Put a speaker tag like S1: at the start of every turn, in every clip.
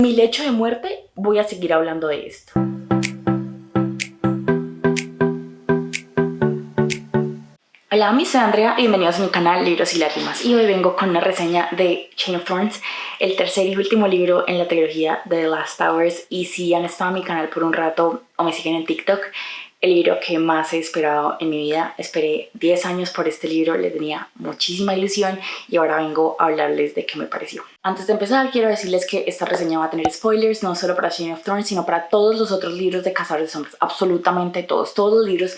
S1: Mi lecho de muerte, voy a seguir hablando de esto. Hola, soy Andrea y bienvenidos a mi canal Libros y Lágrimas. Y hoy vengo con una reseña de Chain of Thorns, el tercer y último libro en la trilogía de The Last Towers. Y si han estado en mi canal por un rato o me siguen en TikTok, el libro que más he esperado en mi vida. Esperé 10 años por este libro, le tenía muchísima ilusión y ahora vengo a hablarles de qué me pareció. Antes de empezar, quiero decirles que esta reseña va a tener spoilers, no solo para Chain of Thorns, sino para todos los otros libros de Cazadores de Sombras. Absolutamente todos los libros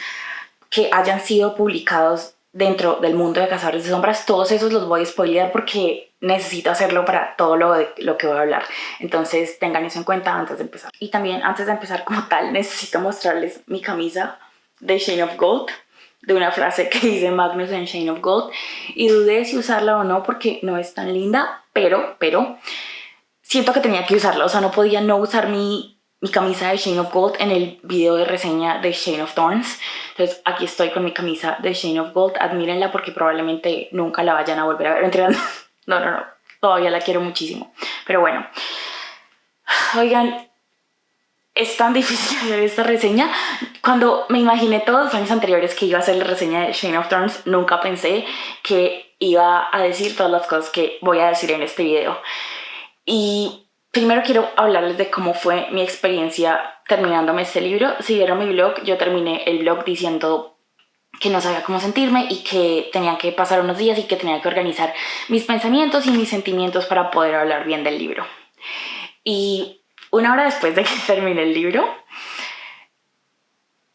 S1: que hayan sido publicados dentro del mundo de Cazadores de Sombras, todos esos los voy a spoilear porque necesito hacerlo para todo lo que voy a hablar. Entonces tengan eso en cuenta antes de empezar. Y también antes de empezar como tal, necesito mostrarles mi camisa de Chain of Gold, de una frase que dice Magnus en Chain of Gold, y dudé si usarla o no porque no es tan linda, pero siento que tenía que usarla. O sea, no podía no usar mi camisa de Chain of Gold en el video de reseña de Chain of Thorns. Entonces aquí estoy con mi camisa de Chain of Gold. Admírenla porque probablemente nunca la vayan a volver a ver. Mentira, no, todavía la quiero muchísimo. Pero bueno, oigan, es tan difícil hacer esta reseña. Cuando me imaginé todos los años anteriores que iba a hacer la reseña de Chain of Thorns, nunca pensé que iba a decir todas las cosas que voy a decir en este video. Y primero quiero hablarles de cómo fue mi experiencia terminándome este libro. Si vieron mi blog, yo terminé el blog diciendo que no sabía cómo sentirme y que tenía que pasar unos días y que tenía que organizar mis pensamientos y mis sentimientos para poder hablar bien del libro. Y una hora después de que terminé el libro,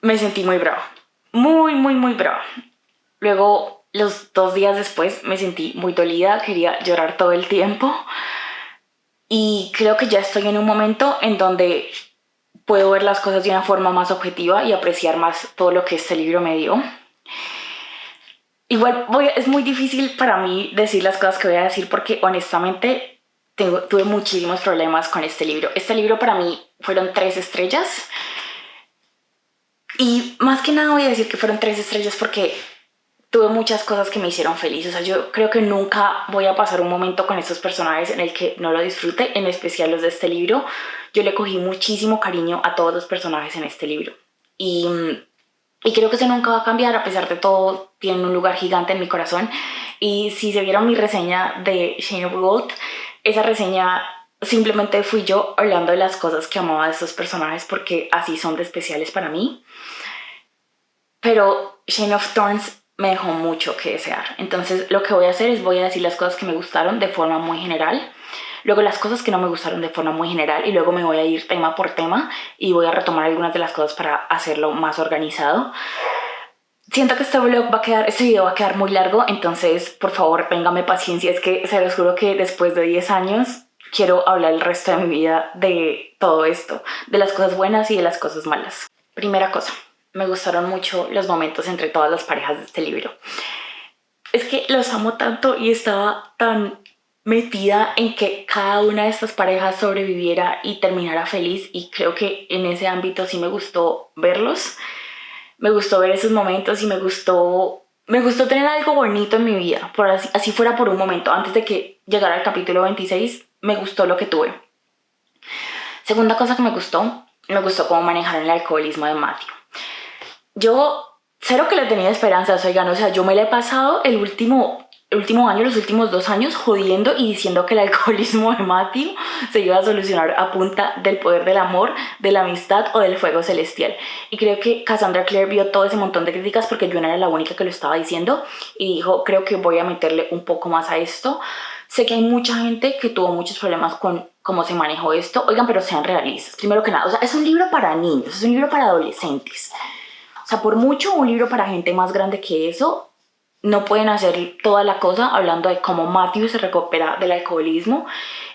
S1: me sentí muy brava. Muy brava. Luego, los 2 días después, me sentí muy dolida, quería llorar todo el tiempo. Y creo que ya estoy en un momento en donde puedo ver las cosas de una forma más objetiva y apreciar más todo lo que este libro me dio. Igual es muy difícil para mí decir las cosas que voy a decir porque honestamente tuve muchísimos problemas con este libro. Este libro para mí fueron 3 estrellas. Y más que nada voy a decir que fueron 3 estrellas porque tuve muchas cosas que me hicieron feliz. O sea, yo creo que nunca voy a pasar un momento con estos personajes en el que no lo disfrute, en especial los de este libro. Yo le cogí muchísimo cariño a todos los personajes en este libro. Y creo que eso nunca va a cambiar, a pesar de todo, tienen un lugar gigante en mi corazón. Y si se vieron mi reseña de Chain of Gold, esa reseña simplemente fui yo hablando de las cosas que amaba de estos personajes porque así son de especiales para mí. Pero Chain of Thorns me dejó mucho que desear. Entonces lo que voy a hacer es voy a decir las cosas que me gustaron de forma muy general, luego las cosas que no me gustaron de forma muy general y luego me voy a ir tema por tema y voy a retomar algunas de las cosas para hacerlo más organizado. Siento que este video va a quedar muy largo, entonces por favor téngame paciencia. Es que se los juro que después de 10 años quiero hablar el resto de mi vida de todo esto, de las cosas buenas y de las cosas malas. Primera cosa, me gustaron mucho los momentos entre todas las parejas de este libro. Es que los amo tanto y estaba tan metida en que cada una de estas parejas sobreviviera y terminara feliz, y creo que en ese ámbito sí me gustó verlos. Me gustó ver esos momentos y me gustó tener algo bonito en mi vida, por así fuera por un momento. Antes de que llegara el capítulo 26, me gustó lo que tuve. Segunda cosa que me gustó cómo manejaron el alcoholismo de Matthew. Yo cero que le tenía esperanzas, oigan, o sea, yo me la he pasado el último año, los últimos 2 años, jodiendo y diciendo que el alcoholismo de Matthew se iba a solucionar a punta del poder del amor, de la amistad o del fuego celestial. Y creo que Cassandra Clare vio todo ese montón de críticas porque yo no era la única que lo estaba diciendo y dijo, creo que voy a meterle un poco más a esto. Sé que hay mucha gente que tuvo muchos problemas con cómo se manejó esto. Oigan, pero sean realistas. Primero que nada, o sea, es un libro para niños, es un libro para adolescentes. O sea, por mucho un libro para gente más grande que eso, no pueden hacer toda la cosa hablando de cómo Matthew se recupera del alcoholismo.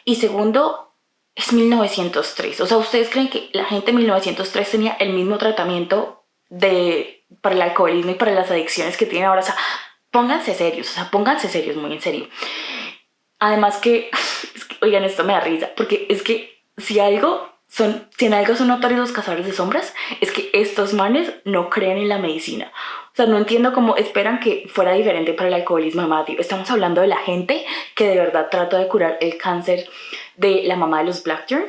S1: Y segundo, es 1903. O sea, ¿ustedes creen que la gente en 1903 tenía el mismo tratamiento para el alcoholismo y para las adicciones que tienen ahora? O sea, pónganse serios, muy en serio. Además que oigan, esto me da risa, porque es que si algo si en algo son notorios los cazadores de sombras, es que estos manes no creen en la medicina. O sea, no entiendo cómo esperan que fuera diferente para el alcoholismo de Matthew. Estamos hablando de la gente que de verdad trató de curar el cáncer de la mamá de los Blackburn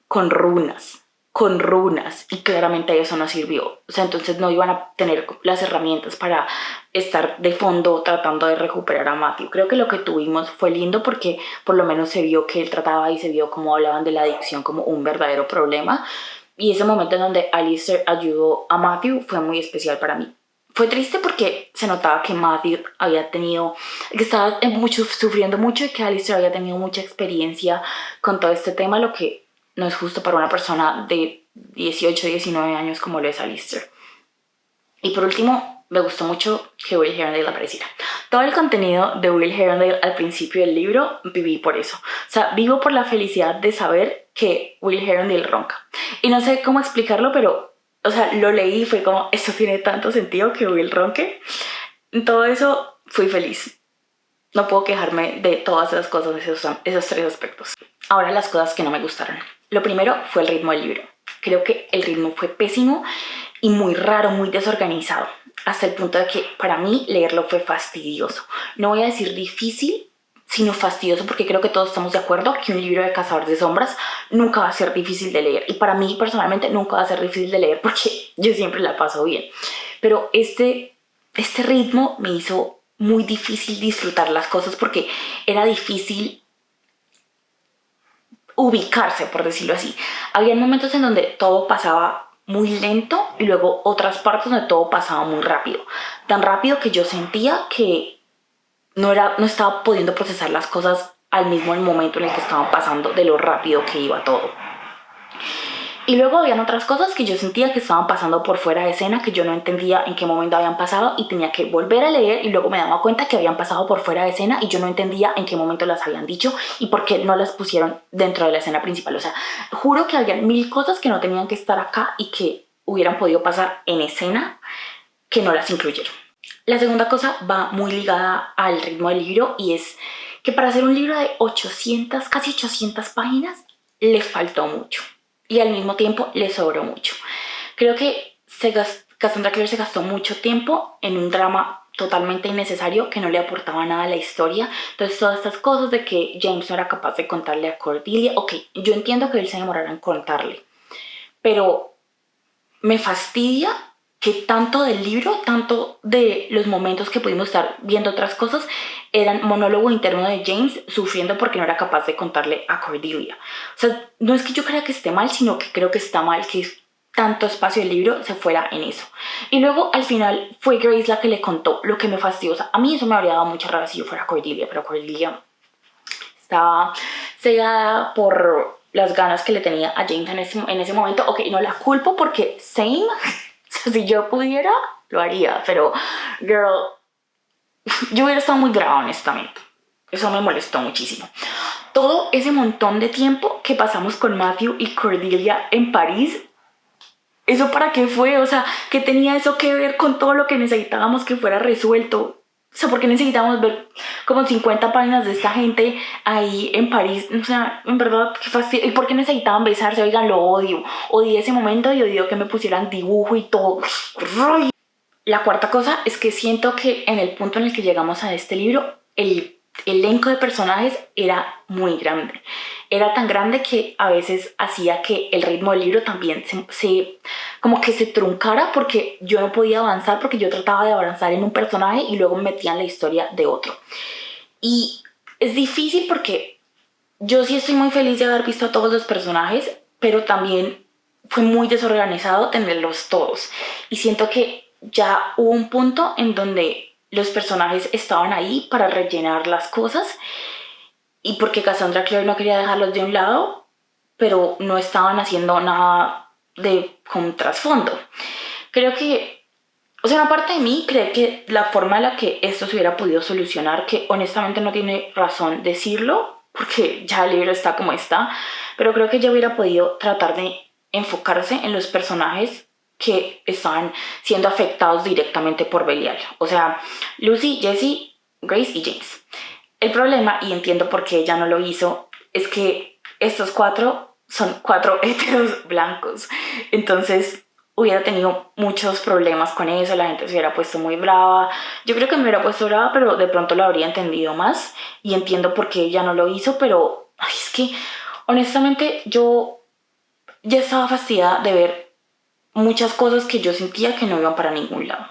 S1: con runas, y claramente eso no sirvió. O sea, entonces no iban a tener las herramientas para estar de fondo tratando de recuperar a Matthew. Creo que lo que tuvimos fue lindo porque por lo menos se vio que él trataba y se vio cómo hablaban de la adicción como un verdadero problema, y ese momento en donde Alistair ayudó a Matthew fue muy especial para mí. Fue triste porque se notaba que Matthew que estaba sufriendo mucho, y que Alistair había tenido mucha experiencia con todo este tema, lo que no es justo para una persona de 18, 19 años como lo es Alistair. Y por último, me gustó mucho que Will Herondale apareciera. Todo el contenido de Will Herondale al principio del libro, viví por eso. O sea, vivo por la felicidad de saber que Will Herondale ronca. Y no sé cómo explicarlo, pero, o sea, lo leí y fue como, esto tiene tanto sentido que Will ronque. En todo eso fui feliz. No puedo quejarme de todas esas cosas, esos tres aspectos. Ahora, las cosas que no me gustaron. Lo primero fue el ritmo del libro. Creo que el ritmo fue pésimo y muy raro, muy desorganizado, hasta el punto de que para mí leerlo fue fastidioso. No voy a decir difícil, sino fastidioso, porque creo que todos estamos de acuerdo que un libro de cazadores de sombras nunca va a ser difícil de leer. Y para mí, personalmente, nunca va a ser difícil de leer porque yo siempre la paso bien. Pero este ritmo me hizo muy difícil disfrutar las cosas, porque era difícil ubicarse, por decirlo así. Había momentos en donde todo pasaba muy lento y luego otras partes donde todo pasaba muy rápido. Tan rápido que yo sentía que no estaba pudiendo procesar las cosas al mismo momento en el que estaban pasando, de lo rápido que iba todo. Y luego habían otras cosas que yo sentía que estaban pasando por fuera de escena, que yo no entendía en qué momento habían pasado, y tenía que volver a leer, y luego me daba cuenta que habían pasado por fuera de escena y yo no entendía en qué momento las habían dicho y por qué no las pusieron dentro de la escena principal. O sea, juro que habían 1000 cosas que no tenían que estar acá y que hubieran podido pasar en escena, que no las incluyeron. La segunda cosa va muy ligada al ritmo del libro, y es que para hacer un libro de 800, casi 800 páginas, le faltó mucho. Y al mismo tiempo le sobró mucho. Creo que Cassandra Clare se gastó mucho tiempo en un drama totalmente innecesario que no le aportaba nada a la historia. Entonces, todas estas cosas de que James no era capaz de contarle a Cordelia, ok, yo entiendo que él se demorara en contarle, pero me fastidia que tanto del libro, tanto de los momentos que pudimos estar viendo otras cosas, eran monólogo interno de James sufriendo porque no era capaz de contarle a Cordelia. O sea, no es que yo crea que esté mal, sino que creo que está mal que tanto espacio del libro se fuera en eso. Y luego al final fue Grace la que le contó, lo que me fastidió. O sea, a mí eso me habría dado mucha rabia si yo fuera Cordelia, pero Cordelia estaba cegada por las ganas que le tenía a James en ese momento. Ok, no la culpo porque same. Si yo pudiera, lo haría, pero girl, yo hubiera estado muy brava, honestamente. Eso me molestó muchísimo. Todo ese montón de tiempo que pasamos con Matthew y Cordelia en París, ¿eso para qué fue? O sea, ¿qué tenía eso que ver con todo lo que necesitábamos que fuera resuelto? O sea, ¿por qué necesitábamos ver como 50 páginas de esta gente ahí en París? O sea, en verdad, qué fastidio. ¿Y por qué necesitaban besarse? Oigan, lo odio. Odié ese momento y odio que me pusieran dibujo y todo. La cuarta cosa es que siento que en el punto en el que llegamos a este libro, el elenco de personajes era muy grande. Era tan grande que a veces hacía que el ritmo del libro también como que se truncara, porque yo no podía avanzar, porque yo trataba de avanzar en un personaje y luego me metía en la historia de otro. Y es difícil porque yo sí estoy muy feliz de haber visto a todos los personajes, pero también fue muy desorganizado tenerlos todos. Y siento que ya hubo un punto en donde los personajes estaban ahí para rellenar las cosas, y porque Cassandra Clare no quería dejarlos de un lado, pero no estaban haciendo nada con trasfondo. Creo que, o sea, una parte de mí cree que la forma en la que esto se hubiera podido solucionar, que honestamente no tiene razón decirlo, porque ya el libro está como está, pero creo que ya hubiera podido tratar de enfocarse en los personajes que estaban siendo afectados directamente por Belial. O sea, Lucy, Jessie, Grace y James. El problema, y entiendo por qué ella no lo hizo, es que estos 4 son 4 heteros blancos. Entonces hubiera tenido muchos problemas con eso, la gente se hubiera puesto muy brava. Yo creo que me hubiera puesto brava, pero de pronto lo habría entendido más y entiendo por qué ella no lo hizo, pero ay, es que honestamente yo ya estaba fastidiada de ver muchas cosas que yo sentía que no iban para ningún lado.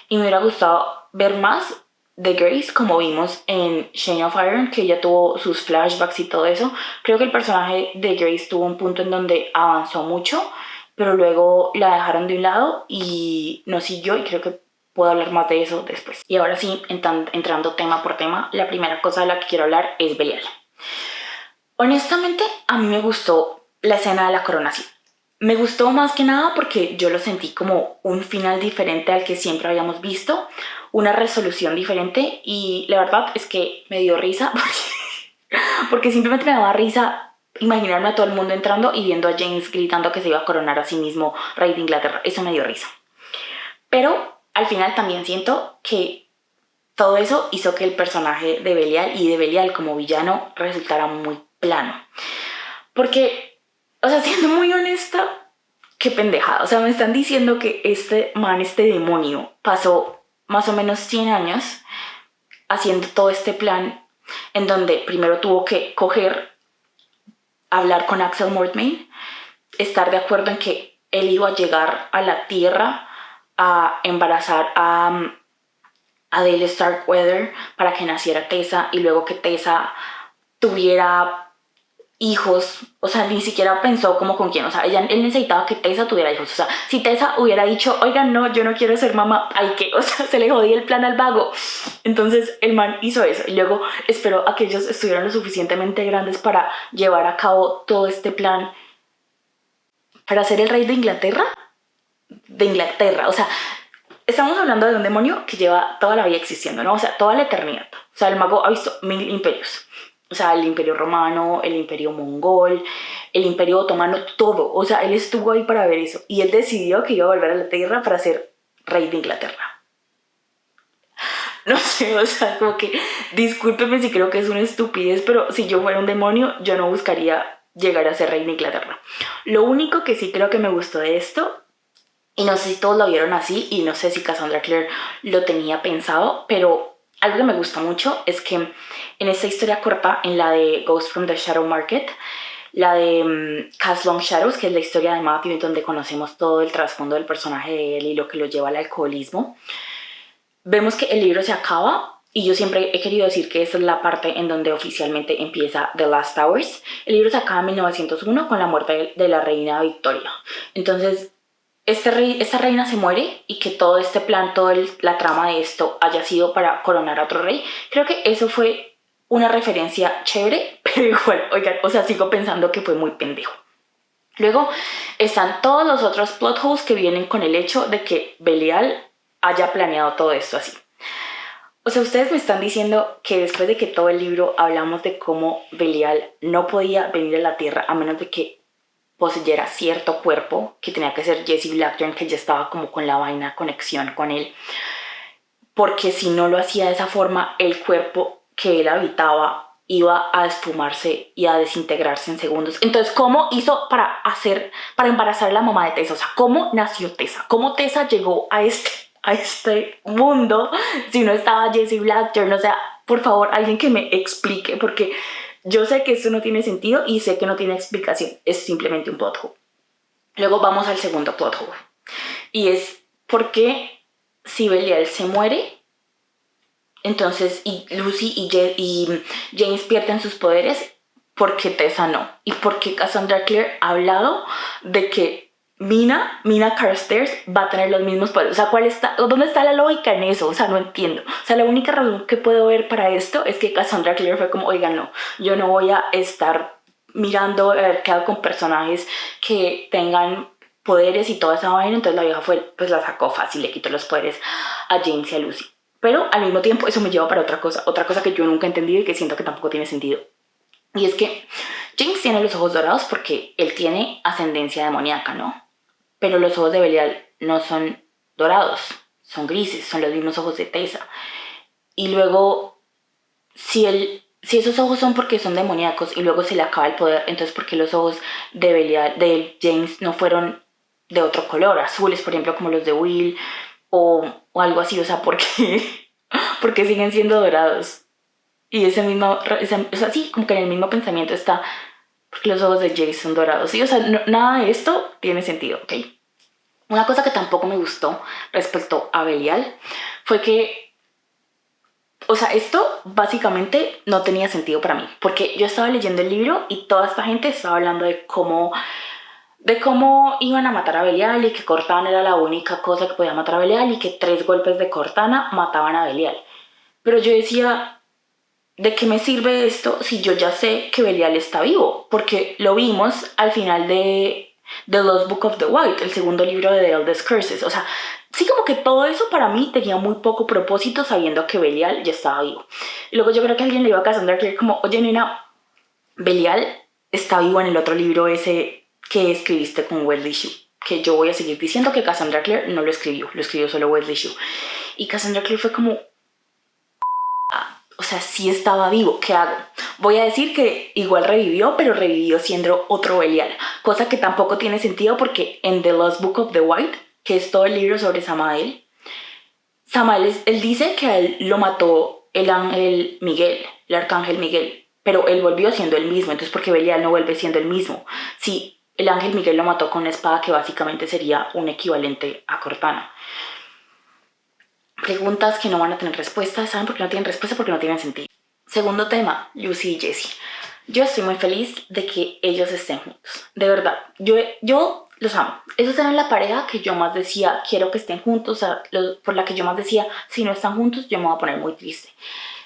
S1: Y me hubiera gustado ver más de Grace, como vimos en Shane of Iron, que ella tuvo sus flashbacks y todo eso. Creo que el personaje de Grace tuvo un punto en donde avanzó mucho, pero luego la dejaron de un lado y no siguió, y creo que puedo hablar más de eso después. Y ahora sí, entrando tema por tema, la primera cosa de la que quiero hablar es Belial. Honestamente, a mí me gustó la escena de la coronación. Me gustó más que nada porque yo lo sentí como un final diferente al que siempre habíamos visto, una resolución diferente, y la verdad es que me dio risa porque simplemente me daba risa imaginarme a todo el mundo entrando y viendo a James gritando que se iba a coronar a sí mismo rey de Inglaterra. Eso me dio risa. Pero al final también siento que todo eso hizo que el personaje de Belial y de Belial como villano resultara muy plano. Porque, o sea, siendo muy honesta, qué pendejada. O sea, me están diciendo que este man, este demonio, pasó más o menos 100 años haciendo todo este plan en donde primero tuvo que hablar con Axel Mortmain, estar de acuerdo en que él iba a llegar a la Tierra a embarazar a Dale Starkweather para que naciera Tessa, y luego que Tessa tuviera hijos. O sea, ni siquiera pensó como con quién. O sea, él necesitaba que Tessa tuviera hijos. O sea, si Tessa hubiera dicho, oigan, no, yo no quiero ser mamá, hay que, o sea, se le jodía el plan al vago. Entonces el man hizo eso y luego esperó a que ellos estuvieran lo suficientemente grandes para llevar a cabo todo este plan para ser el rey de Inglaterra. De Inglaterra, o sea, estamos hablando de un demonio que lleva toda la vida existiendo, ¿no? O sea, toda la eternidad. O sea, el mago ha visto 1000 imperios. O sea, el imperio romano, el imperio mongol, el imperio otomano, todo. O sea, él estuvo ahí para ver eso. Y él decidió que iba a volver a la tierra para ser rey de Inglaterra. No sé, o sea, como que, discúlpeme si creo que es una estupidez, pero si yo fuera un demonio, yo no buscaría llegar a ser rey de Inglaterra. Lo único que sí creo que me gustó de esto, y no sé si todos lo vieron así, y no sé si Cassandra Clare lo tenía pensado, pero algo que me gusta mucho es que en esta historia corta, en la de Ghost from the Shadow Market, la de Cast Long Shadows, que es la historia de Matthew, donde conocemos todo el trasfondo del personaje de él y lo que lo lleva al alcoholismo, vemos que el libro se acaba. Y yo siempre he querido decir que esta es la parte en donde oficialmente empieza The Last Hours. El libro se acaba en 1901 con la muerte de la reina Victoria. Entonces, esta reina se muere, y que todo este plan, toda la trama de esto haya sido para coronar a otro rey, creo que eso fue una referencia chévere, pero igual, oigan, o sea, sigo pensando que fue muy pendejo. Luego están todos los otros plot holes que vienen con el hecho de que Belial haya planeado todo esto así. O sea, ustedes me están diciendo que después de que todo el libro hablamos de cómo Belial no podía venir a la Tierra a menos de que poseyera cierto cuerpo, que tenía que ser Jesse Blackburn, que ya estaba como con la vaina conexión con él, porque si no lo hacía de esa forma, el cuerpo que él habitaba iba a esfumarse y a desintegrarse en segundos. Entonces, ¿cómo hizo para embarazar a la mamá de Tessa? O sea, ¿cómo nació Tessa? ¿Cómo Tessa llegó a este mundo si no estaba Jesse Blackburn? O sea, por favor, alguien que me explique, porque yo sé que esto no tiene sentido y sé que no tiene explicación, es simplemente un plot hole. Luego vamos al segundo plot hole, y es por qué si Belial se muere, entonces y Lucy y James pierden sus poderes, ¿por qué Tessa no? ¿Y por qué Cassandra Clare ha hablado de que Mina Carstairs va a tener los mismos poderes? O sea, ¿dónde está la lógica en eso? O sea, no entiendo. O sea, la única razón que puedo ver para esto es que Cassandra Clare fue como, oigan, no, yo no voy a estar mirando a ver qué hago con personajes que tengan poderes y toda esa vaina. Entonces la vieja pues la sacó fácil, le quitó los poderes a James y a Lucy. Pero al mismo tiempo eso me lleva para otra cosa que yo nunca he entendido y que siento que tampoco tiene sentido. Y es que James tiene los ojos dorados porque él tiene ascendencia demoníaca, ¿no? Pero los ojos de Belial no son dorados, son grises, son los mismos ojos de Tessa. Y luego, si si esos ojos son porque son demoníacos y luego se le acaba el poder, entonces ¿por qué los ojos de Belial, de James no fueron de otro color, azules, por ejemplo, como los de Will o algo así? O sea, ¿por qué? Porque siguen siendo dorados. Y ese mismo, o sea, sí, como que en el mismo pensamiento está, porque los ojos de Jace son dorados. Sí, o sea, nada de esto tiene sentido, ¿ok? Una cosa que tampoco me gustó respecto a Belial fue que, o sea, esto básicamente no tenía sentido para mí, porque yo estaba leyendo el libro y toda esta gente estaba hablando de cómo iban a matar a Belial y que Cortana era la única cosa que podía matar a Belial y que 3 golpes de Cortana mataban a Belial. Pero yo decía, ¿de qué me sirve esto si yo ya sé que Belial está vivo? Porque lo vimos al final de The Lost Book of the White, el segundo libro de The Eldest Curses. O sea, sí, como que todo eso para mí tenía muy poco propósito sabiendo que Belial ya estaba vivo. Y luego yo creo que alguien le iba a Cassandra Clare como, oye nena, Belial está vivo en el otro libro ese que escribiste con Wesley Shue. Que yo voy a seguir diciendo que Cassandra Clare no lo escribió solo Wesley Shue. Y Cassandra Clare fue como, o sea, sí estaba vivo, ¿qué hago? Voy a decir que igual revivió, pero revivió siendo otro Belial, cosa que tampoco tiene sentido porque en The Lost Book of the White, que es todo el libro sobre Samael, él dice que a él lo mató el ángel Miguel, el arcángel Miguel, pero él volvió siendo el mismo, entonces ¿por qué Belial no vuelve siendo el mismo? Sí, el ángel Miguel lo mató con una espada que básicamente sería un equivalente a Cortana. Preguntas que no van a tener respuesta. ¿Saben por qué no tienen respuesta? Porque no tienen sentido. Segundo tema, Lucy y Jessie. Yo estoy muy feliz de que ellos estén juntos. De verdad, yo los amo. Esos eran la pareja que yo más decía, quiero que estén juntos. O sea, por la que yo más decía, si no están juntos, yo me voy a poner muy triste.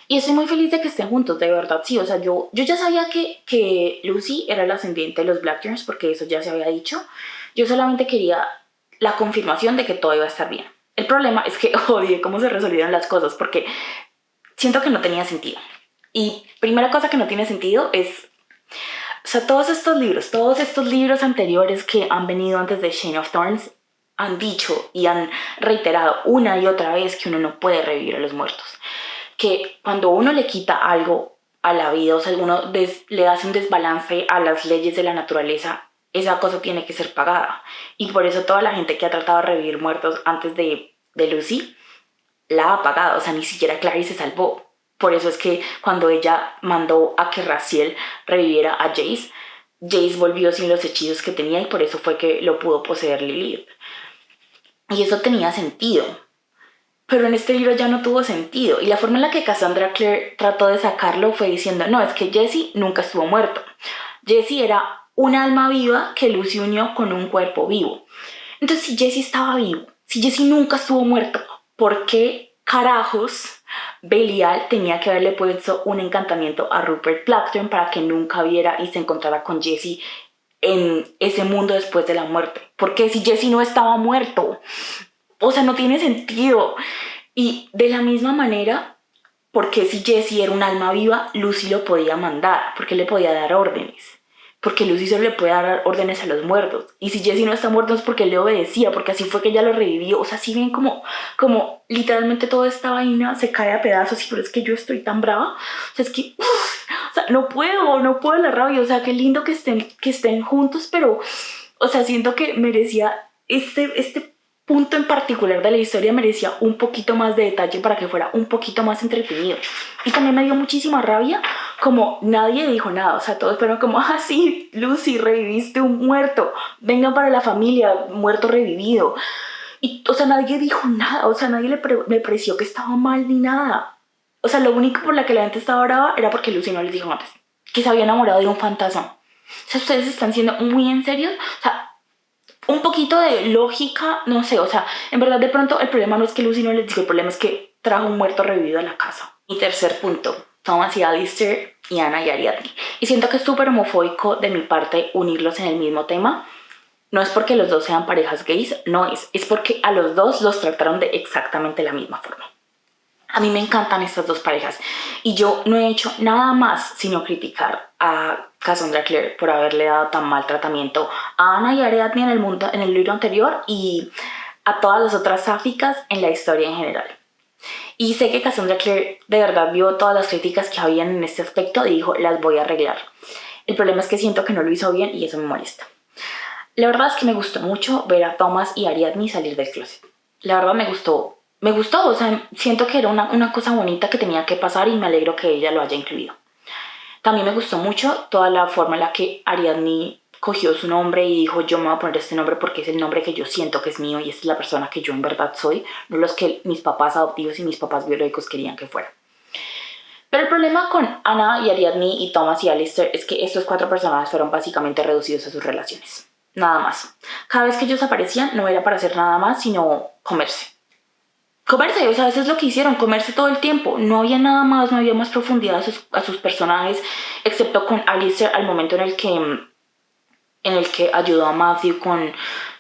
S1: Y estoy muy feliz de que estén juntos, de verdad, sí. O sea, yo ya sabía que Lucy era la ascendiente de los Blackburns, porque eso ya se había dicho. Yo solamente quería la confirmación de que todo iba a estar bien. El problema es que odié cómo se resolvieron las cosas, porque siento que no tenía sentido. Y primera cosa que no tiene sentido es, o sea, todos estos libros anteriores que han venido antes de Shane of Thorns han dicho y han reiterado una y otra vez que uno no puede revivir a los muertos. Que cuando uno le quita algo a la vida, o sea, uno le hace un desbalance a las leyes de la naturaleza, esa cosa tiene que ser pagada. Y por eso toda la gente que ha tratado de revivir muertos antes de Lucy la ha pagado. O sea, ni siquiera Clary se salvó. Por eso es que cuando ella mandó a que Raziel reviviera a Jace, Jace volvió sin los hechizos que tenía y por eso fue que lo pudo poseer Lilith. Y eso tenía sentido. Pero en este libro ya no tuvo sentido. Y la forma en la que Cassandra Clare trató de sacarlo fue diciendo, no, es que Jesse nunca estuvo muerto. Jesse era un alma viva que Lucy unió con un cuerpo vivo. Entonces, si Jesse estaba vivo, si Jesse nunca estuvo muerto, ¿por qué carajos Belial tenía que haberle puesto un encantamiento a Rupert Blackthorne para que nunca viera y se encontrara con Jesse en ese mundo después de la muerte? Porque si Jesse no estaba muerto, o sea, no tiene sentido. Y de la misma manera, porque si Jesse era un alma viva, Lucy lo podía mandar, porque le podía dar órdenes. Porque Lucy solo le puede dar órdenes a los muertos. Y si Jesse no está muerto es porque le obedecía, porque así fue que ella lo revivió. O sea, si ven como literalmente toda esta vaina se cae a pedazos, pero es que yo estoy tan brava. O sea, es que, o sea, no puedo la rabia. O sea, qué lindo que estén juntos, pero, o sea, siento que merecía este punto en particular de la historia merecía un poquito más de detalle para que fuera un poquito más entretenido. Y también me dio muchísima rabia como nadie dijo nada, o sea, todos fueron como, ah, sí, Lucy, reviviste un muerto, vengan para la familia, muerto revivido. Y, o sea, nadie dijo nada, o sea, nadie me pareció que estaba mal ni nada. O sea, lo único por la que la gente estaba brava era porque Lucy no les dijo antes, que se había enamorado de un fantasma. O sea, ustedes están siendo muy en serio, o sea, un poquito de lógica, no sé, o sea, en verdad de pronto el problema no es que Lucy no les dijo, el problema es que trajo un muerto revivido a la casa. Y tercer punto, Thomas y Alistair y Anna y Ariadne. Y siento que es súper homofóbico de mi parte unirlos en el mismo tema. No es porque los dos sean parejas gays, no es porque a los dos los trataron de exactamente la misma forma. A mí me encantan estas dos parejas y yo no he hecho nada más sino criticar a Cassandra Clare por haberle dado tan mal tratamiento a Anna y Ariadne en el libro anterior y a todas las otras sáficas en la historia en general. Y sé que Cassandra Clare de verdad vio todas las críticas que habían en este aspecto y dijo, las voy a arreglar. El problema es que siento que no lo hizo bien y eso me molesta. La verdad es que me gustó mucho ver a Thomas y Ariadne salir del closet. La verdad me gustó, o sea, siento que era una cosa bonita que tenía que pasar y me alegro que ella lo haya incluido. También me gustó mucho toda la forma en la que Ariadne cogió su nombre y dijo, yo me voy a poner este nombre porque es el nombre que yo siento que es mío y esta es la persona que yo en verdad soy, no los que mis papás adoptivos y mis papás biológicos querían que fuera. Pero el problema con Anna y Ariadne y Thomas y Alistair es que estos 4 personajes fueron básicamente reducidos a sus relaciones. Nada más. Cada vez que ellos aparecían no era para hacer nada más, sino comerse. Comerse, o sea, eso es lo que hicieron, comerse todo el tiempo. No había nada más, no había más profundidad a sus personajes, excepto con Alistair al momento en el que ayudó a Matthew con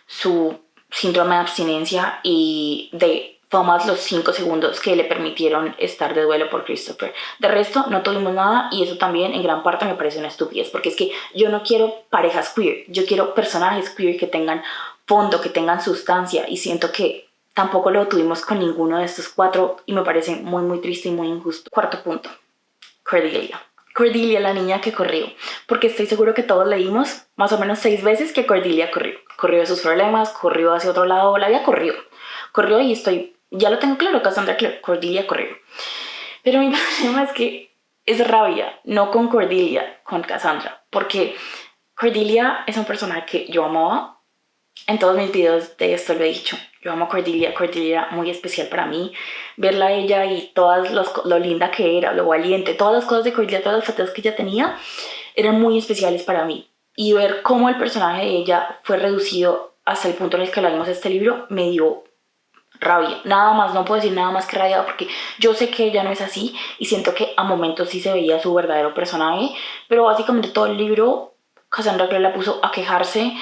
S1: su síndrome de abstinencia y de Thomas los 5 segundos que le permitieron estar de duelo por Christopher. De resto, no tuvimos nada y eso también en gran parte me parece una estupidez, porque es que yo no quiero parejas queer, yo quiero personajes queer que tengan fondo, que tengan sustancia y siento que tampoco lo tuvimos con ninguno de estos 4 y me parece muy muy triste y muy injusto. Cuarto punto, Cordelia. Cordelia, la niña que corrió, porque estoy seguro que todos leímos más o menos 6 veces que Cordelia corrió de sus problemas, corrió hacia otro lado, la vida corrió y ya lo tengo claro, Cassandra Clare, Cordelia corrió. Pero mi problema es que es rabia, no con Cordelia, con Cassandra, porque Cordelia es un personaje que yo amaba. En todos mis videos de esto lo he dicho. Yo amo a Cordelia. Cordelia era muy especial para mí. Verla a ella y lo linda que era, lo valiente, todas las cosas de Cordelia, todas las facetas que ella tenía, eran muy especiales para mí. Y ver cómo el personaje de ella fue reducido hasta el punto en el que leímos este libro, me dio rabia. Nada más, no puedo decir nada más que rabia porque yo sé que ella no es así y siento que a momentos sí se veía su verdadero personaje, pero básicamente todo el libro Cassandra Clare la puso a quejarse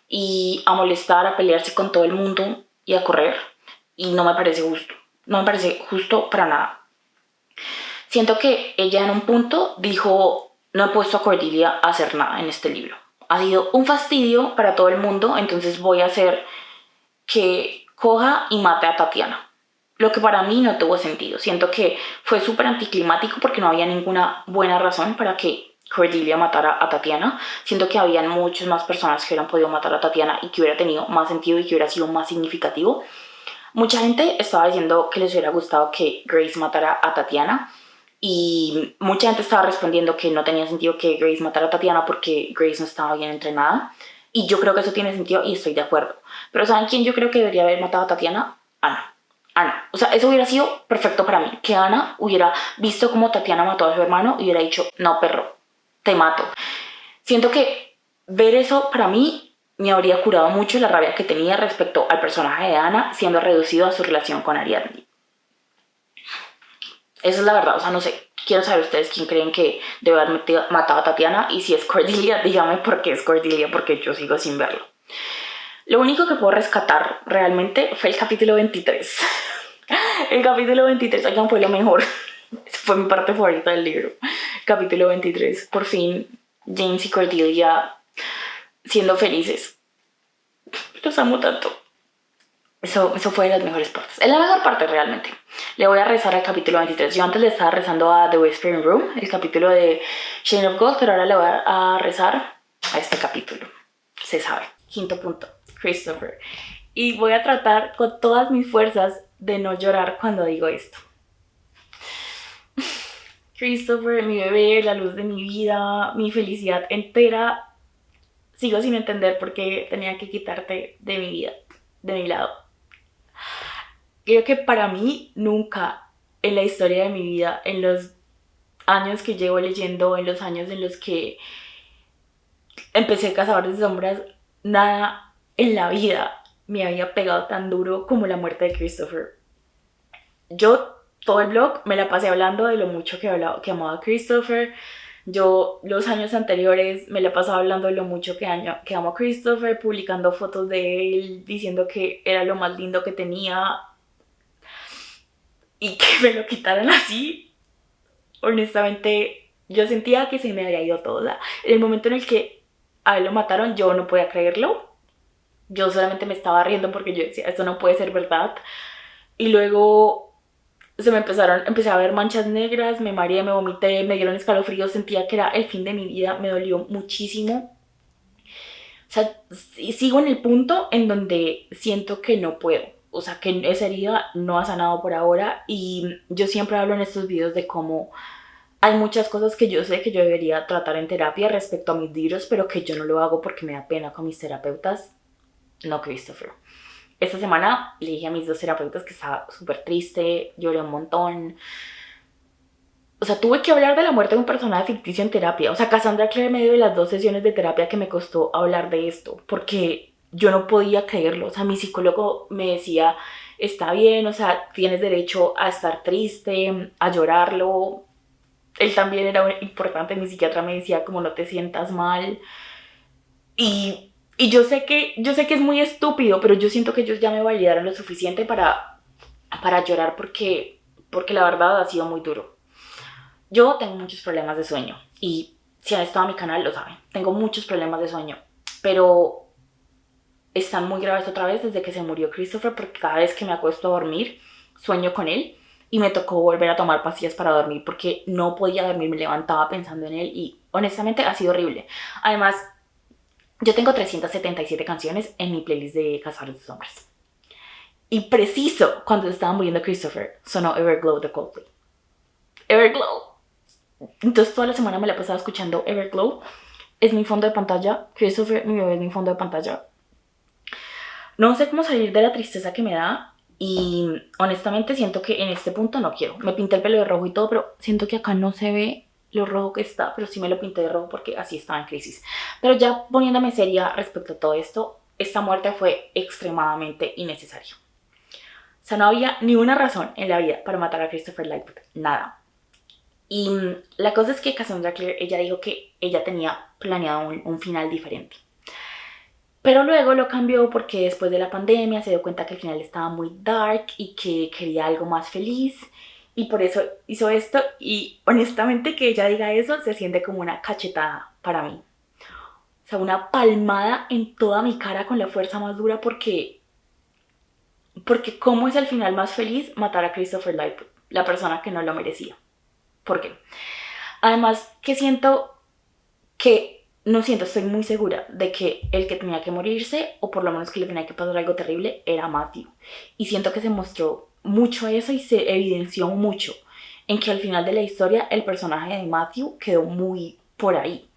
S1: y a molestar, a pelearse con todo el mundo y a correr. Y no me parece justo. No me parece justo para nada. Siento que ella en un punto dijo, no he puesto a Cordelia a hacer nada en este libro. Ha sido un fastidio para todo el mundo, entonces voy a hacer que coja y mate a Tatiana. Lo que para mí no tuvo sentido. Siento que fue súper anticlimático porque no había ninguna buena razón para que Cordelia matara a Tatiana. Siento que habían muchas más personas que hubieran podido matar a Tatiana y que hubiera tenido más sentido y que hubiera sido más significativo. Mucha gente estaba diciendo que les hubiera gustado que Grace matara a Tatiana y mucha gente estaba respondiendo que no tenía sentido que Grace matara a Tatiana porque Grace no estaba bien entrenada. Y yo creo que eso tiene sentido y estoy de acuerdo. Pero ¿saben quién yo creo que debería haber matado a Tatiana? Ana. O sea, eso hubiera sido perfecto para mí. Que Ana hubiera visto cómo Tatiana mató a su hermano y hubiera dicho, no perro, te mato. Siento que ver eso para mí me habría curado mucho la rabia que tenía respecto al personaje de Ana siendo reducido a su relación con Ariadne. Esa es la verdad, o sea, no sé. Quiero saber ustedes quién creen que debe haber matado a Tatiana y si es Cordelia, dígame por qué es Cordelia, porque yo sigo sin verlo. Lo único que puedo rescatar realmente fue el capítulo 23. El capítulo 23, oigan, fue lo mejor. Fue mi parte favorita del libro. Capítulo 23. Por fin, James y Cordelia siendo felices. Los amo tanto. Eso fue de las mejores partes. Es la mejor parte realmente. Le voy a rezar al capítulo 23. Yo antes le estaba rezando a The Whispering Room, el capítulo de Chain of Gold, pero ahora le voy a rezar a este capítulo. Se sabe. Quinto punto, Christopher. Y voy a tratar con todas mis fuerzas de no llorar cuando digo esto. Christopher, mi bebé, la luz de mi vida, mi felicidad entera. Sigo sin entender por qué tenía que quitarte de mi vida, de mi lado. Creo que para mí nunca en la historia de mi vida, en los años que llevo leyendo, en los años en los que empecé Cazadores de Sombras, nada en la vida me había pegado tan duro como la muerte de Christopher. Yo todo el blog me la pasé hablando de lo mucho que amaba a Christopher. Yo los años anteriores me la pasaba hablando de lo mucho que amo a Christopher, publicando fotos de él, diciendo que era lo más lindo que tenía. Y que me lo quitaran así, honestamente, yo sentía que se me había ido todo. En el momento en el que a él lo mataron, yo no podía creerlo. Yo solamente me estaba riendo porque yo decía, esto no puede ser verdad. Y luego empecé a ver manchas negras, me mareé, me vomité, me dieron escalofríos, sentía que era el fin de mi vida, me dolió muchísimo. O sea, sigo en el punto en donde siento que no puedo. O sea, que esa herida no ha sanado por ahora y yo siempre hablo en estos videos de cómo hay muchas cosas que yo sé que yo debería tratar en terapia respecto a mis libros, pero que yo no lo hago porque me da pena con mis terapeutas. No, Christopher. Esta semana le dije a mis dos terapeutas que estaba súper triste, lloré un montón. O sea, tuve que hablar de la muerte de un personaje ficticio en terapia. O sea, Cassandra Clare me dio las 2 sesiones de terapia que me costó hablar de esto, porque yo no podía creerlo. O sea, mi psicólogo me decía, está bien, o sea, tienes derecho a estar triste, a llorarlo. Él también era importante, mi psiquiatra me decía, como no te sientas mal. Y yo sé que es muy estúpido, pero yo siento que ellos ya me validaron lo suficiente para llorar porque la verdad ha sido muy duro. Yo tengo muchos problemas de sueño y si han estado a mi canal lo saben. Tengo muchos problemas de sueño, pero están muy graves otra vez desde que se murió Christopher porque cada vez que me acuesto a dormir sueño con él y me tocó volver a tomar pastillas para dormir porque no podía dormir, me levantaba pensando en él y honestamente ha sido horrible. Además, yo tengo 377 canciones en mi playlist de Cazadores de Sombras. Y preciso cuando estaba muriendo Christopher sonó Everglow de Coldplay. Everglow. Entonces toda la semana me la pasaba escuchando Everglow. Es mi fondo de pantalla. Christopher, mi bebé, es mi fondo de pantalla. No sé cómo salir de la tristeza que me da. Y honestamente siento que en este punto no quiero. Me pinté el pelo de rojo y todo, pero siento que acá no se ve lo rojo que está, pero sí me lo pinté de rojo porque así estaba en crisis. Pero ya poniéndome seria respecto a todo esto, esta muerte fue extremadamente innecesaria. O sea, no había ni una razón en la vida para matar a Christopher Lightwood. Nada. Y la cosa es que Cassandra Clare, ella dijo que ella tenía planeado un final diferente. Pero luego lo cambió porque después de la pandemia se dio cuenta que el final estaba muy dark y que quería algo más feliz. Y por eso hizo esto. Y honestamente que ella diga eso se siente como una cachetada para mí. O sea, una palmada en toda mi cara con la fuerza más dura porque ¿cómo es el final más feliz matar a Christopher Lightwood? La persona que no lo merecía. ¿Por qué? Además que estoy muy segura de que el que tenía que morirse, o por lo menos que le tenía que pasar algo terrible, era Matthew. Y siento que se mostró mucho eso y se evidenció mucho en que al final de la historia el personaje de Matthew quedó muy por ahí.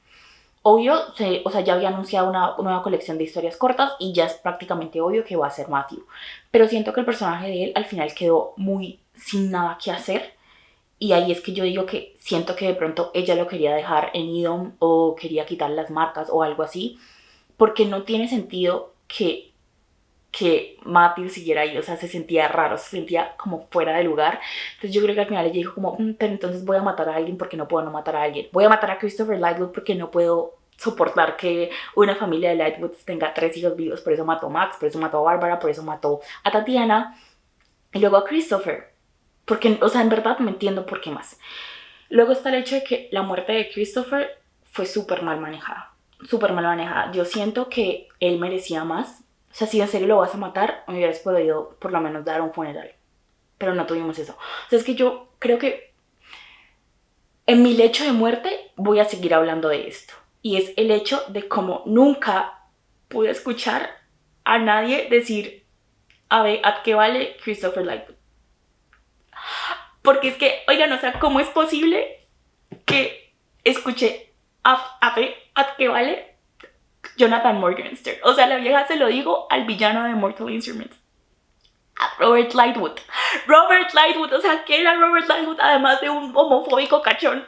S1: Obvio, o sea, ya había anunciado una nueva colección de historias cortas y ya es prácticamente obvio que va a ser Matthew. Pero siento que el personaje de él al final quedó muy sin nada que hacer. Y ahí es que yo digo que siento que de pronto ella lo quería dejar en Idom o quería quitar las marcas o algo así, porque no tiene sentido que Matthew siguiera ahí, o sea, se sentía raro, se sentía como fuera de lugar. Entonces yo creo que al final ella dijo como, pero entonces voy a matar a alguien porque no puedo no matar a alguien. Voy a matar a Christopher Lightwood porque no puedo soportar que una familia de Lightwoods tenga 3 hijos vivos. Por eso mató a Max, por eso mató a Bárbara, por eso mató a Tatiana y luego a Christopher. Porque, o sea, en verdad me entiendo por qué más. Luego está el hecho de que la muerte de Christopher fue súper mal manejada. Súper mal manejada. Yo siento que él merecía más. O sea, si en serio lo vas a matar, me hubieras podido por lo menos dar un funeral. Pero no tuvimos eso. O sea, es que yo creo que en mi lecho de muerte voy a seguir hablando de esto. Y es el hecho de cómo nunca pude escuchar a nadie decir, a ver, ¿a qué vale Christopher Lightwood? Porque es que, oigan, o sea, ¿cómo es posible que escuché a qué vale Jonathan Morgenstern? O sea, la vieja se lo digo al villano de Mortal Instruments. A Robert Lightwood. Robert Lightwood, o sea, ¿qué era Robert Lightwood además de un homofóbico cachón?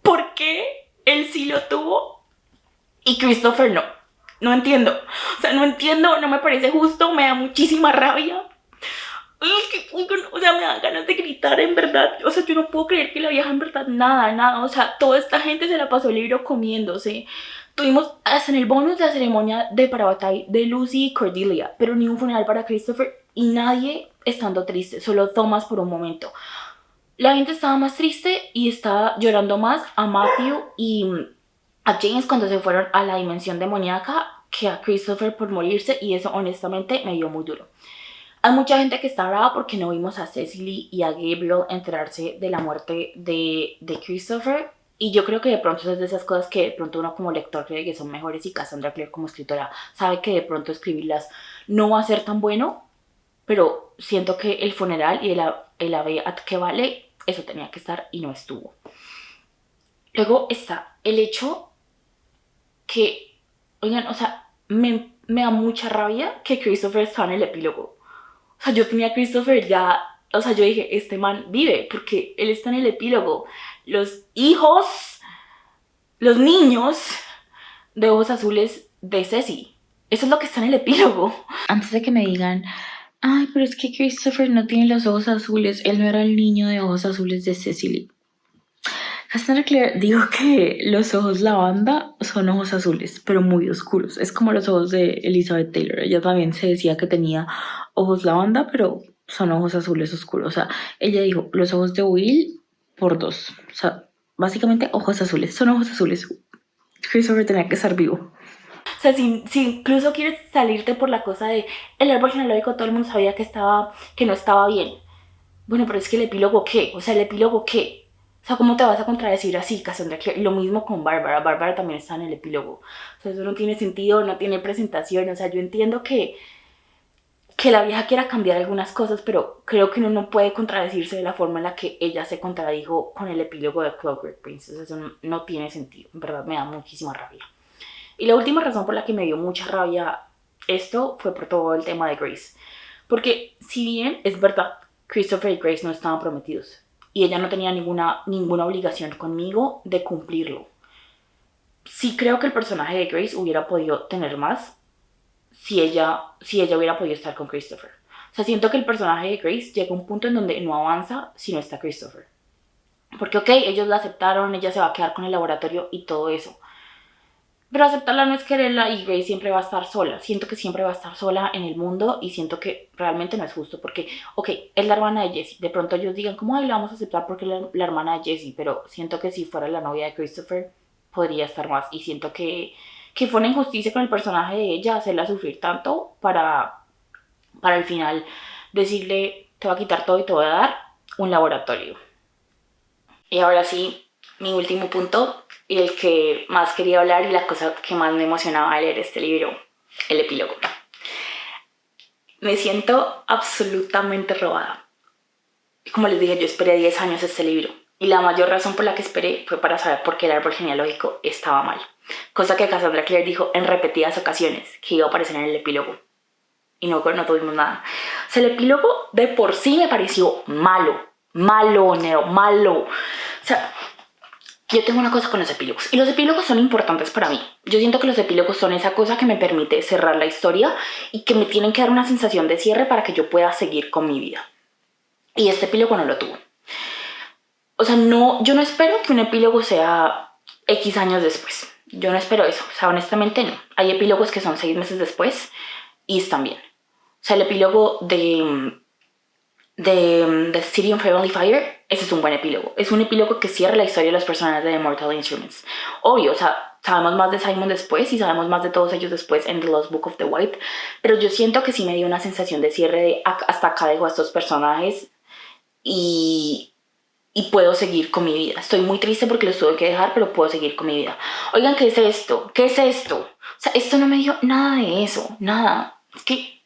S1: ¿Por qué él sí lo tuvo y Christopher no? No entiendo. O sea, no entiendo, no me parece justo, me da muchísima rabia. O sea, me dan ganas de gritar, en verdad. O sea, yo no puedo creer que la vieja en verdad nada. O sea, toda esta gente se la pasó el libro comiéndose. Tuvimos hasta en el bonus de la ceremonia de Parabatay de Lucy y Cordelia, pero ni un funeral para Christopher y nadie estando triste, solo Thomas por un momento. La gente estaba más triste y estaba llorando más a Matthew y a James cuando se fueron a la dimensión demoníaca que a Christopher por morirse, y eso honestamente me dio muy duro. Hay mucha gente que está brava porque no vimos a Cecily y a Gabriel enterarse de la muerte de Christopher. Y yo creo que de pronto es de esas cosas que de pronto uno como lector cree que son mejores y Cassandra Clare como escritora sabe que de pronto escribirlas no va a ser tan bueno, pero siento que el funeral y el ave at que vale, eso tenía que estar y no estuvo. Luego está el hecho que, oigan, o sea, me da mucha rabia que Christopher está en el epílogo. O sea, yo tenía a Christopher ya, o sea, yo dije, este man vive porque él está en el epílogo. Los hijos, los niños de ojos azules de Ceci. Eso es lo que está en el epílogo. Antes de que me digan, ay, pero es que Christopher no tiene los ojos azules, él no era el niño de ojos azules de Cecily. Cassandra Clare dijo que los ojos lavanda son ojos azules, pero muy oscuros. Es como los ojos de Elizabeth Taylor. Ella también se decía que tenía ojos lavanda, pero son ojos azules oscuros. O sea, ella dijo los ojos de Will por dos. O sea, básicamente ojos azules. Son ojos azules. Christopher tenía que estar vivo. O sea, si incluso quieres salirte por la cosa de el árbol genealógico, todo el mundo sabía que no estaba bien. Bueno, pero es que el epílogo, ¿qué? O sea, ¿el epílogo qué? O sea, ¿cómo te vas a contradecir así, Cassandra? Y lo mismo con Bárbara. Bárbara también está en el epílogo. O sea, eso no tiene sentido, no tiene presentación. O sea, yo entiendo que la vieja quiera cambiar algunas cosas, pero creo que uno no puede contradecirse de la forma en la que ella se contradijo con el epílogo de Clockwork Princess. Eso no tiene sentido. En verdad me da muchísima rabia. Y la última razón por la que me dio mucha rabia esto fue por todo el tema de Grace. Porque si bien es verdad, Christopher y Grace no estaban prometidos y ella no tenía ninguna obligación conmigo de cumplirlo. Sí creo que el personaje de Grace hubiera podido tener más si ella hubiera podido estar con Christopher. O sea, siento que el personaje de Grace llega a un punto en donde no avanza si no está Christopher. Porque ok, ellos la aceptaron, ella se va a quedar con el laboratorio y todo eso. Pero aceptarla no es quererla y Grace siempre va a estar sola. Siento que siempre va a estar sola en el mundo y siento que realmente no es justo porque, ok, es la hermana de Jessie. De pronto ellos digan, ¿cómo la vamos a aceptar porque es la hermana de Jessie? Pero siento que si fuera la novia de Christopher podría estar más. Y siento que fue una injusticia con el personaje de ella hacerla sufrir tanto para al final decirle, te va a quitar todo y te voy a dar un laboratorio. Y ahora sí, mi último punto y el que más quería hablar y la cosa que más me emocionaba de leer este libro, el epílogo. Me siento absolutamente robada. Como les dije, yo esperé 10 años este libro y la mayor razón por la que esperé fue para saber por qué el árbol genealógico estaba mal. Cosa que Cassandra Clare dijo en repetidas ocasiones que iba a aparecer en el epílogo. Y no tuvimos nada. O sea, el epílogo de por sí me pareció malo. Malo, Nero, malo. O sea, yo tengo una cosa con los epílogos y los epílogos son importantes para mí. Yo siento que los epílogos son esa cosa que me permite cerrar la historia y que me tienen que dar una sensación de cierre para que yo pueda seguir con mi vida. Y este epílogo no lo tuvo. O sea, yo no espero que un epílogo sea X años después. Yo no espero eso. O sea, honestamente no. Hay epílogos que son 6 meses después y están bien. O sea, el epílogo de City on Heavenly Fire, ese es un buen epílogo. Es un epílogo que cierra la historia de los personajes de Mortal Instruments. Obvio, o sea, sabemos más de Simon después y sabemos más de todos ellos después en The Lost Book of the White, pero yo siento que sí me dio una sensación de cierre de hasta acá dejo a estos personajes y puedo seguir con mi vida. Estoy muy triste porque los tuve que dejar, pero puedo seguir con mi vida. Oigan, ¿qué es esto? ¿Qué es esto? O sea, esto no me dio nada de eso, nada. Es que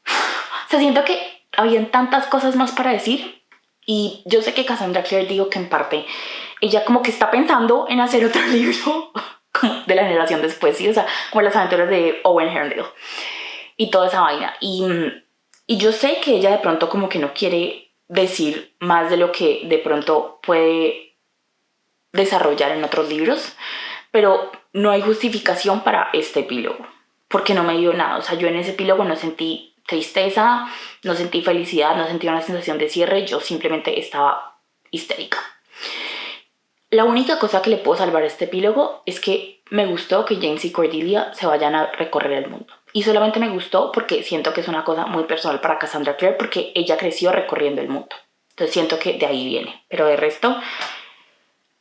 S1: o sea, siento que habían tantas cosas más para decir y yo sé que Cassandra Clare dijo que en parte ella como que está pensando en hacer otro libro como de la generación después, ¿sí? O sea, como las aventuras de Owen Herndale y toda esa vaina. Y yo sé que ella de pronto como que no quiere decir más de lo que de pronto puede desarrollar en otros libros, pero no hay justificación para este epílogo, porque no me dio nada. O sea, yo en ese epílogo no sentí tristeza, no sentí felicidad, no sentí una sensación de cierre, yo simplemente estaba histérica. La única cosa que le puedo salvar a este epílogo es que me gustó que James y Cordelia se vayan a recorrer el mundo. Y solamente me gustó porque siento que es una cosa muy personal para Cassandra Clare porque ella creció recorriendo el mundo. Entonces siento que de ahí viene. Pero de resto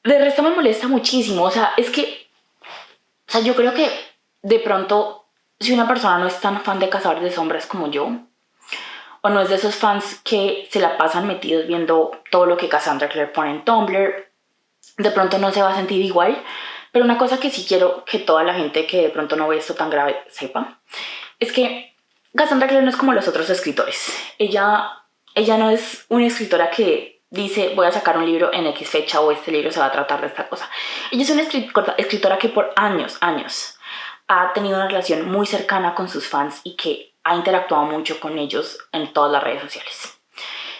S1: me molesta muchísimo. O sea, es que, o sea, yo creo que de pronto si una persona no es tan fan de Cazadores de Sombras como yo, o no es de esos fans que se la pasan metidos viendo todo lo que Cassandra Clare pone en Tumblr, de pronto no se va a sentir igual. Pero una cosa que sí quiero que toda la gente que de pronto no ve esto tan grave sepa, es que Cassandra Clare no es como los otros escritores. Ella no es una escritora que dice voy a sacar un libro en X fecha o este libro se va a tratar de esta cosa. Ella es una escritora que por años ha tenido una relación muy cercana con sus fans y que ha interactuado mucho con ellos en todas las redes sociales.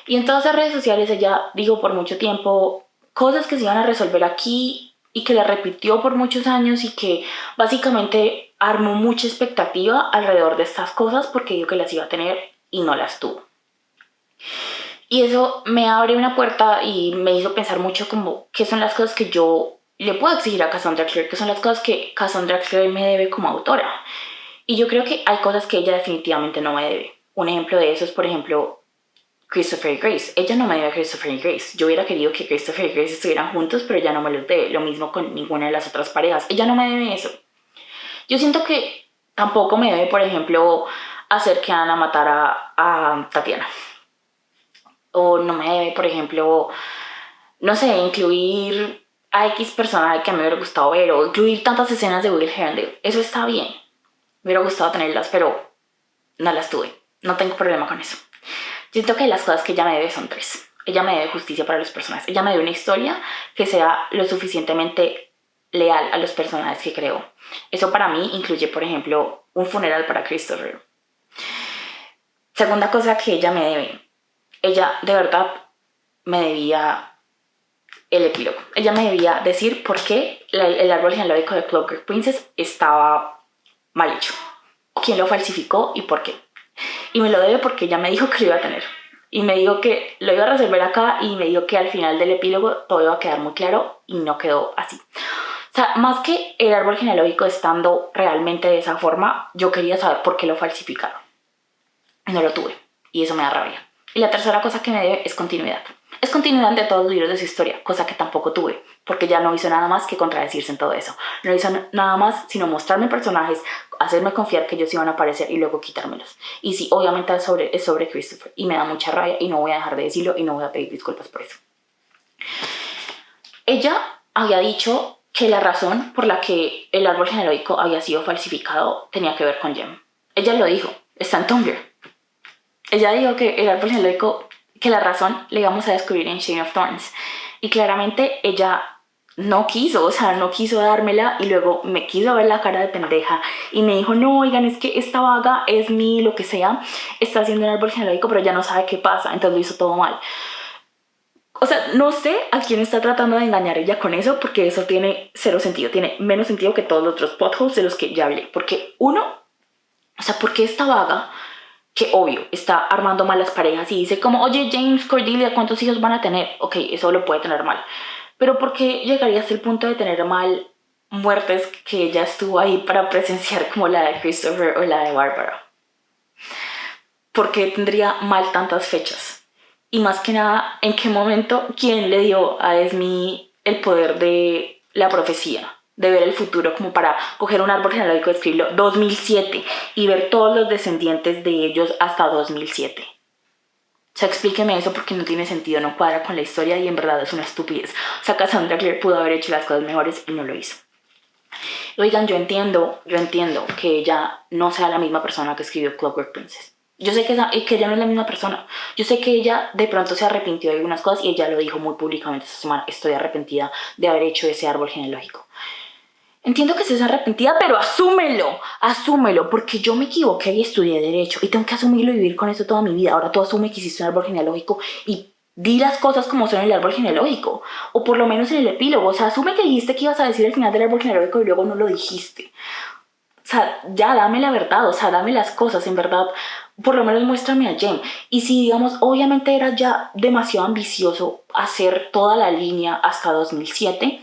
S1: Y en todas las redes sociales ella dijo por mucho tiempo cosas que se iban a resolver aquí y que la repitió por muchos años y que básicamente armó mucha expectativa alrededor de estas cosas porque dijo que las iba a tener y no las tuvo. Y eso me abre una puerta y me hizo pensar mucho como qué son las cosas que yo le puedo exigir a Cassandra Clare, qué son las cosas que Cassandra Clare me debe como autora. Y yo creo que hay cosas que ella definitivamente no me debe. Un ejemplo de eso es, por ejemplo, Christopher y Grace. Ella no me debe a Christopher y Grace. Yo hubiera querido que Christopher y Grace estuvieran juntos, pero ella no me los debe. Lo mismo con ninguna de las otras parejas. Ella no me debe eso. Yo siento que tampoco me debe, por ejemplo, hacer que Ana matara a Tatiana. O no me debe, por ejemplo, no sé, incluir a X personaje que a mí me hubiera gustado ver, o incluir tantas escenas de Will Herondale. Eso está bien. Me hubiera gustado tenerlas, pero no las tuve. No tengo problema con eso. Yo siento que las cosas que ella me debe son tres. Ella me debe justicia para los personajes. Ella me debe una historia que sea lo suficientemente leal a los personajes que creo. Eso para mí incluye, por ejemplo, un funeral para Christopher. Segunda cosa que ella me debe. Ella de verdad me debía el epílogo. Ella me debía decir por qué el árbol genealógico de Clockwork Princess estaba mal hecho. Quién lo falsificó y por qué. Y me lo debe porque ella me dijo que lo iba a tener. Y me dijo que lo iba a resolver acá y me dijo que al final del epílogo todo iba a quedar muy claro y no quedó así. O sea, más que el árbol genealógico estando realmente de esa forma, yo quería saber por qué lo falsificaron. No lo tuve y eso me da rabia. Y la tercera cosa que me debe es continuidad. Es continuidad de todos los libros de su historia, cosa que tampoco tuve, porque ya no hizo nada más que contradecirse en todo eso. No hizo nada más sino mostrarme personajes, hacerme confiar que ellos iban a aparecer y luego quitármelos. Y sí, obviamente es sobre Christopher y me da mucha rabia y no voy a dejar de decirlo y no voy a pedir disculpas por eso. Ella había dicho que la razón por la que el árbol genealógico había sido falsificado tenía que ver con Jem. Ella lo dijo, está en Tumblr. Ella dijo que el árbol genealógico, que la razón le íbamos a descubrir en Chain of Thorns. Y claramente ella no quiso, o sea, no quiso dármela y luego me quiso ver la cara de pendeja y me dijo, no, oigan, es que esta vaga es mi lo que sea, está haciendo un árbol genealógico, pero ya no sabe qué pasa, entonces lo hizo todo mal. O sea, no sé a quién está tratando de engañar ella con eso, porque eso tiene cero sentido, tiene menos sentido que todos los otros potholes de los que ya hablé. Porque uno, o sea, ¿por qué esta vaga, que obvio, está armando mal las parejas y dice como, oye, James, Cordelia, ¿cuántos hijos van a tener? Ok, eso lo puede tener mal. Pero ¿por qué llegaría hasta el punto de tener mal muertes que ella estuvo ahí para presenciar como la de Christopher o la de Barbara? ¿Por qué tendría mal tantas fechas? Y más que nada, ¿en qué momento quién le dio a Esme el poder de la profecía? De ver el futuro como para coger un árbol genealógico y escribirlo 2007 y ver todos los descendientes de ellos hasta 2007. O sea, explíqueme eso porque no tiene sentido, no cuadra con la historia y en verdad es una estupidez. O sea, Cassandra Clare pudo haber hecho las cosas mejores y no lo hizo. Oigan, yo entiendo que ella no sea la misma persona que escribió Clockwork Princess. Yo sé que ella no es la misma persona. Yo sé que ella de pronto se arrepintió de algunas cosas y ella lo dijo muy públicamente esta semana. Estoy arrepentida de haber hecho ese árbol genealógico. Entiendo que estés arrepentida, pero asúmelo, porque yo me equivoqué y estudié Derecho y tengo que asumirlo y vivir con eso toda mi vida. Ahora tú asume que hiciste un árbol genealógico y di las cosas como son en el árbol genealógico, o por lo menos en el epílogo. O sea, asume que dijiste que ibas a decir el final del árbol genealógico y luego no lo dijiste. O sea, ya dame la verdad, o sea, dame las cosas, en verdad, por lo menos muéstrame a Jem. Y si, digamos, obviamente era ya demasiado ambicioso hacer toda la línea hasta 2007,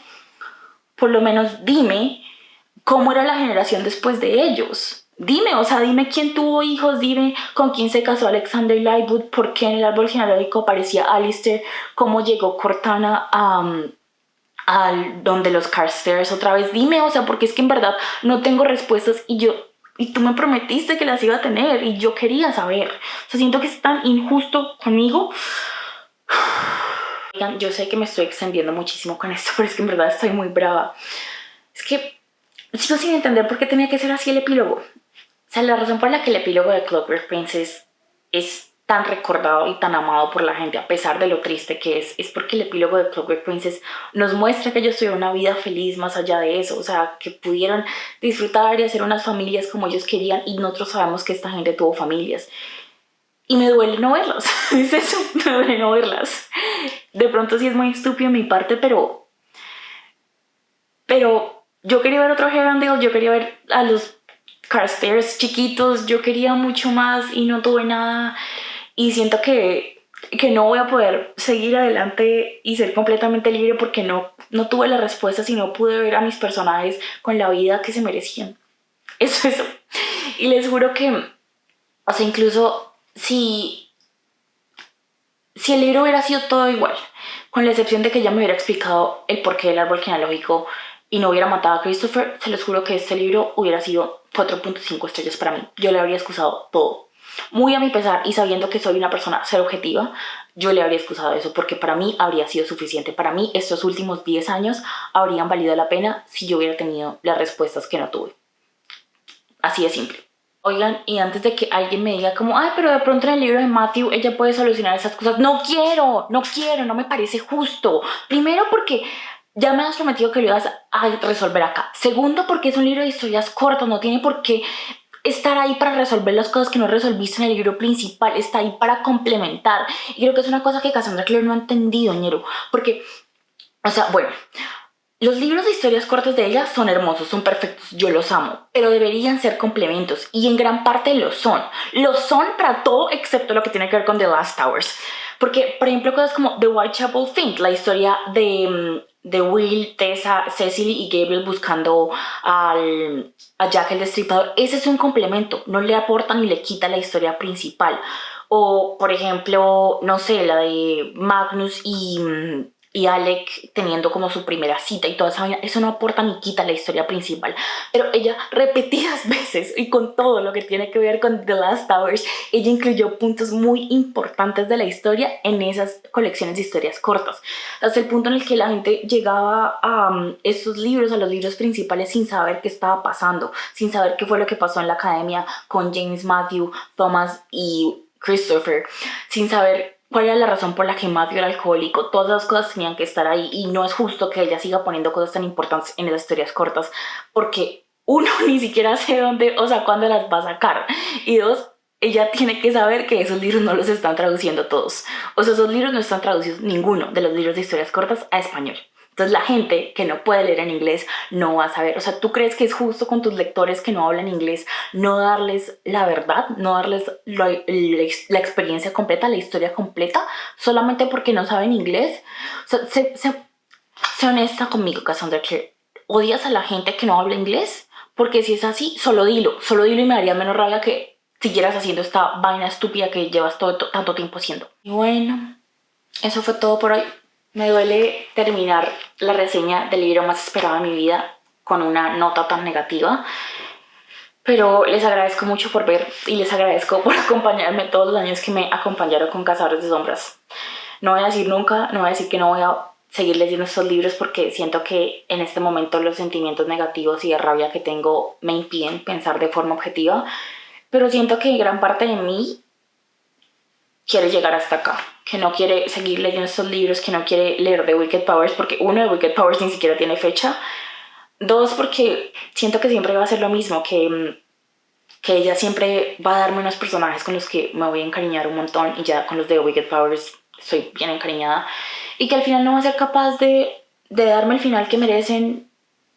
S1: por lo menos dime cómo era la generación después de ellos. Dime, o sea, dime quién tuvo hijos, dime con quién se casó Alexander Lightwood, por qué en el árbol genealógico aparecía Alistair, cómo llegó Cortana a donde los Carstairs otra vez. Dime, o sea, porque es que en verdad no tengo respuestas y yo y tú me prometiste que las iba a tener y yo quería saber. O sea, siento que es tan injusto conmigo. Oigan, yo sé que me estoy extendiendo muchísimo con esto, pero es que en verdad estoy muy brava. Es que sigo sin entender por qué tenía que ser así el epílogo. O sea, la razón por la que el epílogo de Clockwork Princess es tan recordado y tan amado por la gente, a pesar de lo triste que es porque el epílogo de Clockwork Princess nos muestra que ellos tuvieron una vida feliz más allá de eso, o sea, que pudieron disfrutar y hacer unas familias como ellos querían, y nosotros sabemos que esta gente tuvo familias. Y me duele no verlas, es eso, me duele no verlas. De pronto sí es muy estúpido mi parte, pero yo quería ver otro Herondale, yo quería ver a los Carstairs chiquitos, yo quería mucho más y no tuve nada. Y siento que no voy a poder seguir adelante y ser completamente libre porque no tuve las respuestas y no pude ver a mis personajes con la vida que se merecían. Eso. Y les juro que, o sea, incluso si el libro hubiera sido todo igual, con la excepción de que ella me hubiera explicado el porqué del árbol genealógico y no hubiera matado a Christopher, se los juro que este libro hubiera sido 4.5 estrellas para mí. Yo le habría excusado todo. Muy a mi pesar y sabiendo que soy una persona ser objetiva, yo le habría excusado eso porque para mí habría sido suficiente. Para mí estos últimos 10 años habrían valido la pena si yo hubiera tenido las respuestas que no tuve. Así de simple. Oigan, y antes de que alguien me diga como, ay, pero de pronto en el libro de Matthew ella puede solucionar esas cosas. No quiero, no me parece justo. Primero porque ya me has prometido que lo ibas a resolver acá. Segundo porque es un libro de historias cortas, no tiene por qué estar ahí para resolver las cosas que no resolviste en el libro principal, está ahí para complementar. Y creo que es una cosa que Cassandra Clare no ha entendido, ñero, porque, o sea, bueno, los libros de historias cortas de ella son hermosos, son perfectos, yo los amo, pero deberían ser complementos y en gran parte lo son. Lo son para todo excepto lo que tiene que ver con The Last Towers. Porque, por ejemplo, cosas como The Whitechapel Fiend, la historia de Will, Tessa, Cecily y Gabriel buscando a Jack el Destripador, ese es un complemento, no le aporta ni le quita la historia principal. O, por ejemplo, no sé, la de Magnus y Alec teniendo como su primera cita y toda esa vaina, eso no aporta ni quita la historia principal. Pero ella repetidas veces y con todo lo que tiene que ver con The Last Towers, ella incluyó puntos muy importantes de la historia en esas colecciones de historias cortas, hasta el punto en el que la gente llegaba a estos libros, a los libros principales, sin saber qué estaba pasando, sin saber qué fue lo que pasó en la academia con James, Matthew, Thomas y Christopher, sin saber cuál era la razón por la que Matthew era alcohólico. Todas esas cosas tenían que estar ahí y no es justo que ella siga poniendo cosas tan importantes en esas historias cortas porque uno ni siquiera sé dónde, o sea, cuándo las va a sacar, y dos, ella tiene que saber que esos libros no los están traduciendo todos. O sea, esos libros no están traducidos, ninguno de los libros de historias cortas, a español. Entonces la gente que no puede leer en inglés no va a saber. O sea, ¿tú crees que es justo con tus lectores que no hablan inglés no darles la verdad, no darles la experiencia completa, la historia completa, solamente porque no saben inglés? O sea, sé honesta conmigo, Cassandra Clare. ¿Odias a la gente que no habla inglés? Porque si es así, solo dilo y me daría menos rabia que siguieras haciendo esta vaina estúpida que llevas tanto tiempo haciendo. Y bueno, eso fue todo por hoy. Me duele terminar la reseña del libro más esperado de mi vida con una nota tan negativa, pero les agradezco mucho por ver y les agradezco por acompañarme todos los años que me acompañaron con Cazadores de Sombras. No voy a decir nunca, no voy a decir que no voy a seguir leyendo estos libros porque siento que en este momento los sentimientos negativos y de rabia que tengo me impiden pensar de forma objetiva, pero siento que gran parte de mí quiere llegar hasta acá, que no quiere seguir leyendo estos libros, que no quiere leer The Wicked Powers, porque uno, The Wicked Powers ni siquiera tiene fecha. Dos, porque siento que siempre va a ser lo mismo, que ella siempre va a darme unos personajes con los que me voy a encariñar un montón y ya con los de The Wicked Powers estoy bien encariñada, y que al final no va a ser capaz de darme el final que merecen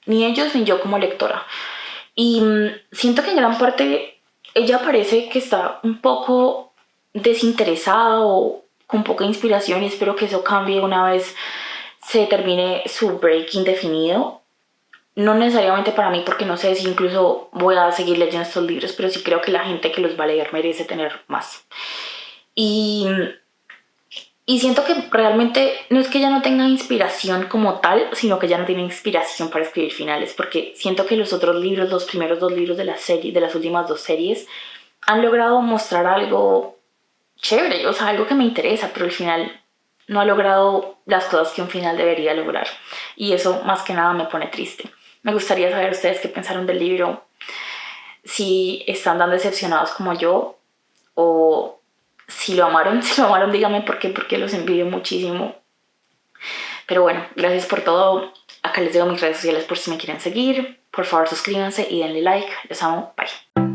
S1: ni ellos ni yo como lectora. Y siento que en gran parte ella parece que está un poco desinteresada o con poca inspiración, y espero que eso cambie una vez se termine su break indefinido. No necesariamente para mí, porque no sé si incluso voy a seguir leyendo estos libros, pero sí creo que la gente que los va a leer merece tener más. Y Y siento que realmente no es que ella no tenga inspiración como tal, sino que ella no tiene inspiración para escribir finales, porque siento que los otros libros, los primeros dos libros de la serie, de las últimas dos series, han logrado mostrar algo chévere, o sea, algo que me interesa, pero al final no ha logrado las cosas que un final debería lograr. Y eso más que nada me pone triste. Me gustaría saber ustedes qué pensaron del libro, si están tan decepcionados como yo o si lo amaron. Si lo amaron, díganme por qué, porque los envidio muchísimo. Pero bueno, gracias por todo. Acá les dejo mis redes sociales por si me quieren seguir. Por favor, suscríbanse y denle like. Les amo. Bye.